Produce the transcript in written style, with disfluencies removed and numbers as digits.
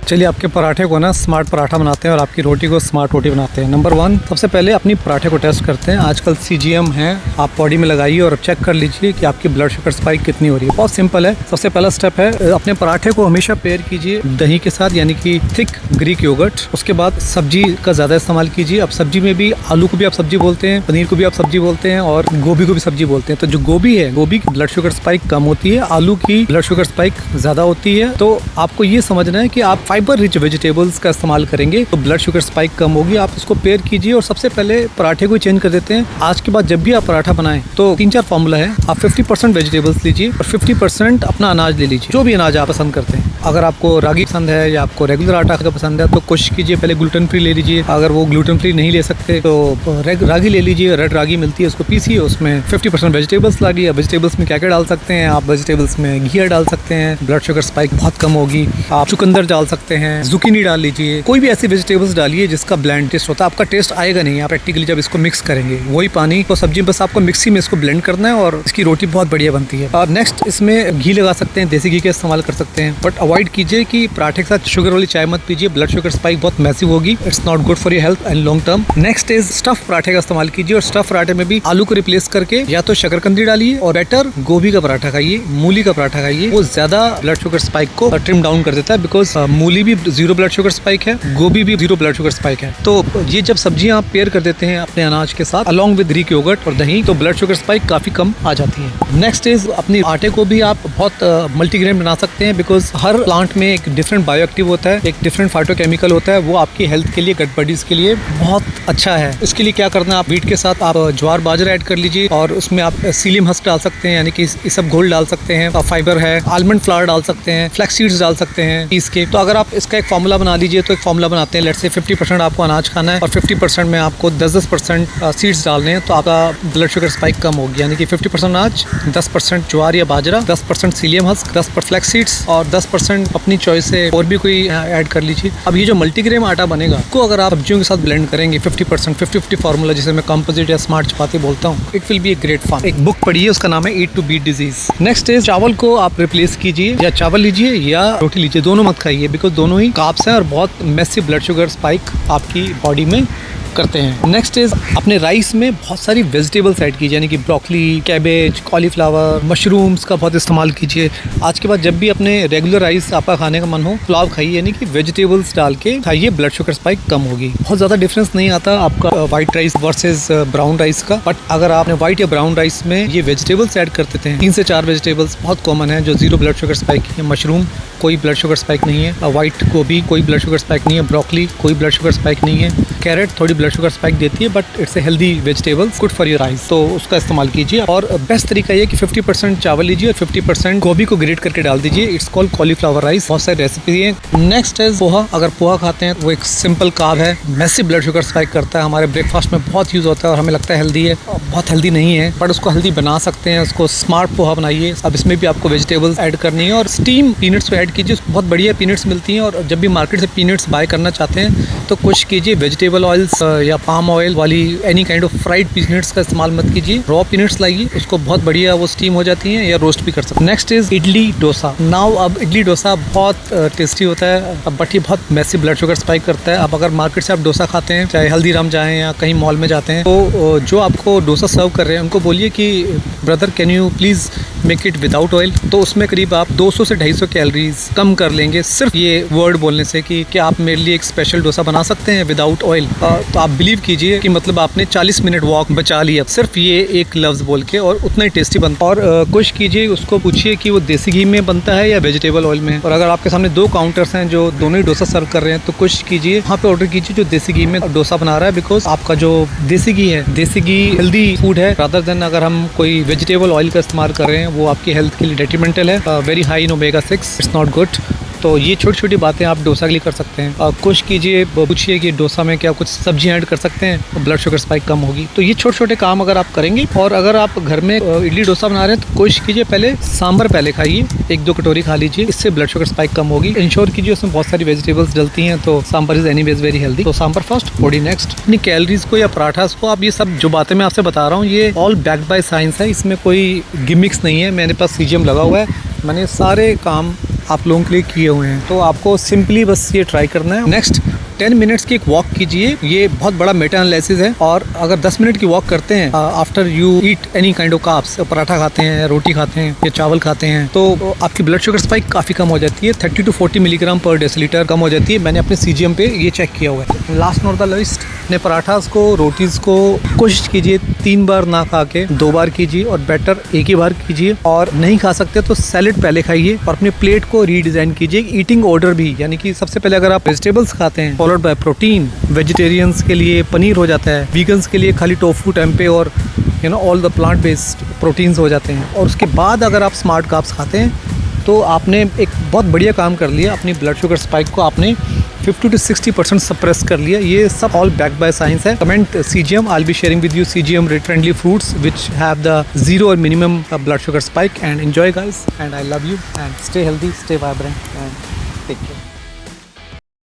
चलिए आपके पराठे को ना स्मार्ट पराठा बनाते हैं और आपकी रोटी को स्मार्ट रोटी बनाते हैं। नंबर 1, सबसे पहले अपनी पराठे को टेस्ट करते हैं। आजकल CGM है, आप बॉडी में लगाइए और चेक कर लीजिए कि आपकी ब्लड शुगर स्पाइक कितनी हो रही है। बहुत सिंपल है। सबसे पहला स्टेप है अपने पराठे को हमेशा पेयर कीजिए दही के साथ, यानी कि थिक ग्रीक योगर्ट। उसके बाद सब्जी का ज़्यादा इस्तेमाल कीजिए। अब सब्जी में भी आलू को भी आप सब्जी बोलते हैं, पनीर को भी आप सब्जी बोलते हैं और गोभी को भी सब्जी बोलते हैं। तो जो गोभी है, गोभी की ब्लड शुगर स्पाइक कम होती है, आलू की ब्लड शुगर स्पाइक ज़्यादा होती है। तो आपको ये समझना है कि आप फाइबर रिच वेजिटेबल्स का इस्तेमाल करेंगे तो ब्लड शुगर स्पाइक कम होगी। आप इसको पेयर कीजिए और सबसे पहले पराठे को चेंज कर देते हैं। आज के बाद जब भी आप पराठा बनाएं तो 3-4 फॉर्मूला है। आप 50% वेजिटेबल्स लीजिए और 50% अपना अनाज ले लीजिए, जो भी अनाज आप पसंद करते हैं। अगर आपको रागी पसंद है या आपको रेगुलर आटा का पसंद है तो कोशिश कीजिए पहले ग्लूटेन फ्री ले लीजिए। अगर वो ग्लूटेन फ्री नहीं ले सकते तो रागी ले लीजिए, रेड रागी मिलती है, उसको पीसिए, उसमें 50% वेजिटेबल्स लागिए। वेजिटेबल्स में क्या क्या डाल सकते हैं आप? वेजिटेबल्स में घी डाल सकते हैं, ब्लड शुगर स्पाइक बहुत कम होगी। आप चुकंदर डाल सकते हैं, जुकीनी डाल लीजिए, कोई भी ऐसी वेजिटेबल्स डालिए जिसका ब्लेंड टेस्ट होता है। आपका टेस्ट आएगा नहीं आप प्रैक्टिकली जब इसको मिक्स करेंगे। वही पानी तो सब्जी, बस आपको मिक्सी में इसको ब्लेंड करना है और इसकी रोटी बहुत बढ़िया बनती है। और नेक्स्ट इसमें घी लगा सकते हैं, देसी घी का इस्तेमाल कर सकते हैं, बट अवॉइड कीजिए कि पराठे के साथ शुगर वाली चाय मत पीजिए। ब्लड शुगर स्पाइक बहुत मैसिव होगी। It's not good for your health and long term. Next is stuff पराठे का इस्तेमाल कीजिए और स्टफ पराठे में भी आलू को रिप्लेस करके या तो शकरकंदी डालिए और बेटर गोभी का पराठा खाइए, मूली का पराठा खाइए। वो ज्यादा ब्लड शुगर स्पाइक को ट्रिम डाउन कर देता है, बिकॉज मूली भी 0 ब्लड शुगर स्पाइक है, गोभी भी 0 ब्लड शुगर स्पाइक है। तो ये जब सब्जियां आप पेयर कर देते हैं अपने अनाज के साथ अलॉन्ग विद ग्रीक योगर्ट और दही, तो ब्लड शुगर स्पाइक काफी कम आ जाती है। नेक्स्ट इज अपनी आटे को भी आप बहुत मल्टीग्रेन बना सकते हैं, बिकॉज हर प्लांट में एक डिफरेंट बायोएक्टिव होता है, एक डिफरेंट फाइटोकेमिकल होता है। वो आपकी हेल्थ के लिए, गट बॉडीज के लिए बहुत अच्छा है। इसके लिए क्या करना है, आप व्हीट के साथ आप ज्वार बाजरा ऐड कर लीजिए और उसमें आप सीलियम हस्क डाल सकते हैं, यानी कि इसबगोल डाल सकते हैं, फाइबर है, आलमंड फ्लावर डाल सकते हैं, फ्लैक्स सीड्स डाल सकते हैं पीस के। तो अगर आप इसका एक फॉर्मूला बना लीजिए, तो एक फॉर्मूला बनाते हैं, लेट्स से 50% आपको अनाज खाना है और 50% में आपको 10% सीड्स डालने हैं, तो आपका ब्लड शुगर स्पाइक कम होगी। यानी कि 50% अनाज, 10% ज्वार या बाजरा, 10% सीलियम हस्क, 10% फ्लैक्स सीड्स और 10% अपनी चॉइस से और भी कोई ऐड कर लीजिए। अब ये जो मल्टीग्रेन आटा बनेगा, को अगर आप सब्जियों के साथ ब्लेंड करेंगे 50% 50-50 फार्मूला, जिसे मैं कंपोजिट या स्मार्ट चपाती बोलता हूँ, it will be a great fun. एक बुक पढ़िए, उसका नाम है eat to beat disease. Next is चावल को आप रिप्लेस कीजिए, या चावल लीजिए या रोटी लीजिए, दोनों मत खाइए, बिकॉज दोनों ही कार्ब्स हैं और बहुत मैसिव ब्लड शुगर स्पाइक आपकी बॉडी में करते हैं। नेक्स्ट इज अपने राइस में बहुत सारी वेजिटेबल्स ऐड कीजिए, यानी कि ब्रोकली, कैबेज, कॉलीफ्लावर, मशरूम्स का बहुत इस्तेमाल कीजिए। आज के बाद जब भी अपने रेगुलर राइस आपका खाने का मन हो, पुलाव खाइए, यानी कि वेजिटेबल्स डाल के खाइए, ब्लड शुगर स्पाइक कम होगी। बहुत ज़्यादा डिफरेंस नहीं आता आपका white rice versus brown rice का, बट अगर आपने व्हाइट या ब्राउन राइस में ये वेजिटेबल्स ऐड कर देते हैं, 3 से 4 वेजिटेबल्स बहुत कॉमन है जो 0 ब्लड शुगर स्पाइक है। मशरूम कोई ब्लड शुगर स्पाइक नहीं है, व्हाइट गोभी कोई ब्लड शुगर स्पाइक नहीं है, ब्रोकली कोई ब्लड शुगर स्पाइक नहीं है, कैरेट थोड़ी ब्लड शुगर स्पाइक देती है, but it's a healthy vegetable, good for your eyes, तो उसका इस्तेमाल कीजिए। और बेस्ट तरीका ये कि 50% चावल लीजिए और 50% गोभी को ग्रेट करके डाल दीजिए। It's called cauliflower rice. बहुत सारी रेसिपी है। नेक्स्ट है पोहा। अगर पोहा खाते हैं, वो एक सिंपल कार्ब है, मैसिव ब्लड शुगर स्पाइक करता है, हमारे ब्रेकफास्ट में बहुत यूज होता है और हमें लगता है हेल्दी है, बहुत हेल्दी नहीं है, बट उसको हेल्दी बना सकते हैं। उसको स्मार्ट पोहा बनाइए। अब इसमें भी आपको वेजिटेबल्स ऐड करनी है और स्टीम पीनट्स को ऐड कीजिए, बहुत बढ़िया पीनट्स मिलती हैं। और जब भी मार्केट से पीनट्स बाय करना चाहते हैं तो कोशिश कीजिए वेजिटेबल ऑयल्स या पाम ऑयल वाली any kind of fried peanuts का इस्तेमाल मत कीजिए। रॉ पीनट्स लाइए, उसको बहुत बढ़िया वो स्टीम हो जाती हैं या रोस्ट भी कर सकते हैं। Next is idli dosa. Now अब इडली डोसा बहुत टेस्टी होता है, बट ये बहुत मैसिव ब्लड शुगर स्पाइक करता है। अब अगर मार्केट से आप डोसा खाते हैं, चाहे हल्दीराम जाएं या कहीं मॉल में जाते हैं, तो जो आपको डोसा सर्व कर रहे हैं उनको बोलिए कि brother can you please make it without oil. तो उसमें करीब आप 200 से 250 कैलोरीज कम कर लेंगे सिर्फ ये वर्ड बोलने से कि क्या आप मेरे लिए एक स्पेशल डोसा बना सकते हैं विदाउट ऑयल। तो आप बिलीव कीजिए कि मतलब आपने 40 मिनट वॉक बचा लिया सिर्फ ये एक लफ्ज बोल के, और उतना ही टेस्टी बनता है। और कोशिश कीजिए, उसको पूछिए कि वो देसी घी में बनता है या वेजिटेबल ऑयल में। और अगर आपके सामने 2 काउंटर्स हैं जो दोनों ही डोसा सर्व कर रहे हैं, तो कोशिश कीजिए वहाँ पे ऑर्डर कीजिए जो देसी घी में डोसा बना रहा है, बिकॉज आपका जो देसी घी है, देसी घी हेल्दी फूड है रादर देन अगर हम कोई वेजिटेबल ऑयल का इस्तेमाल कर रहे हैं, वो आपकी हेल्थ के लिए डेट्रीमेंटल है, very high in omega 6, it's not good. तो ये छोटी छोटी बातें आप डोसा के लिए कर सकते हैं। कोशिश कीजिए, पूछिए कि डोसा में क्या कुछ सब्जियां ऐड कर सकते हैं, तो ब्लड शुगर स्पाइक कम होगी। तो ये छोटे छोटे काम अगर आप करेंगे, और अगर आप घर में इडली डोसा बना रहे हैं तो कोशिश कीजिए पहले सांभर पहले खाइए, 1-2 कटोरी खा लीजिए, इससे ब्लड शुगर स्पाइक कम होगी। इंश्योर कीजिए उसमें बहुत सारी वेजिटेबल्स डलती हैं, तो sambar is anyways very healthy. तो सांभर फर्स्ट, बॉडी नेक्स्ट। अपनी कैलोरीज को या पराठास को, आप ये सब जो बातें मैं आपसे बता रहा हूँ ये ऑल बैक्ड बाय साइंस है, इसमें कोई गिमिक्स नहीं है। मेरे पास CGM लगा हुआ है, मैंने सारे काम आप लोगों के लिए किए हुए हैं। तो आपको सिंपली बस ये ट्राई करना है। नेक्स्ट 10 मिनट्स की एक वॉक कीजिए। ये बहुत बड़ा मेटा एनालिसिस है। और अगर 10 मिनट की वॉक करते हैं after you eat any kind of carbs, paratha खाते हैं, रोटी खाते हैं या चावल खाते हैं, तो आपकी ब्लड शुगर स्पाइक काफ़ी कम हो जाती है। 30 to 40 मिलीग्राम पर डेसीलीटर कम हो जाती है। मैंने अपने CGM पे ये चेक किया हुआ है। लास्ट नॉट द लिस्ट, अपने पराठास को, रोटीज़ को कोशिश कीजिए 3 बार ना खा के 2 बार कीजिए, और बेटर एक ही बार कीजिए। और नहीं खा सकते तो सैलेड पहले खाइए और अपने प्लेट को रीडिज़ाइन कीजिए। ईटिंग ऑर्डर भी, यानी कि सबसे पहले अगर आप वेजिटेबल्स खाते हैं फॉलोड बाय प्रोटीन, वेजिटेरियंस के लिए पनीर हो जाता है, वीगन्स के लिए खाली टोफू, टेम्पे और all the plant based proteins हो जाते हैं। और उसके बाद अगर आप स्मार्ट कार्ब्स खाते हैं तो आपने एक बहुत बढ़िया काम कर लिया। अपनी ब्लड शुगर स्पाइक को आपने 50 to 60% सप्रेस कर लिया। ये सब ऑल बैक्ड बाय साइंस है। Comment CGM, I will be sharing with you CGM friendly fruits which have the zero or minimum blood sugar spike, and enjoy guys, and I love you, and stay healthy, stay vibrant, and take care.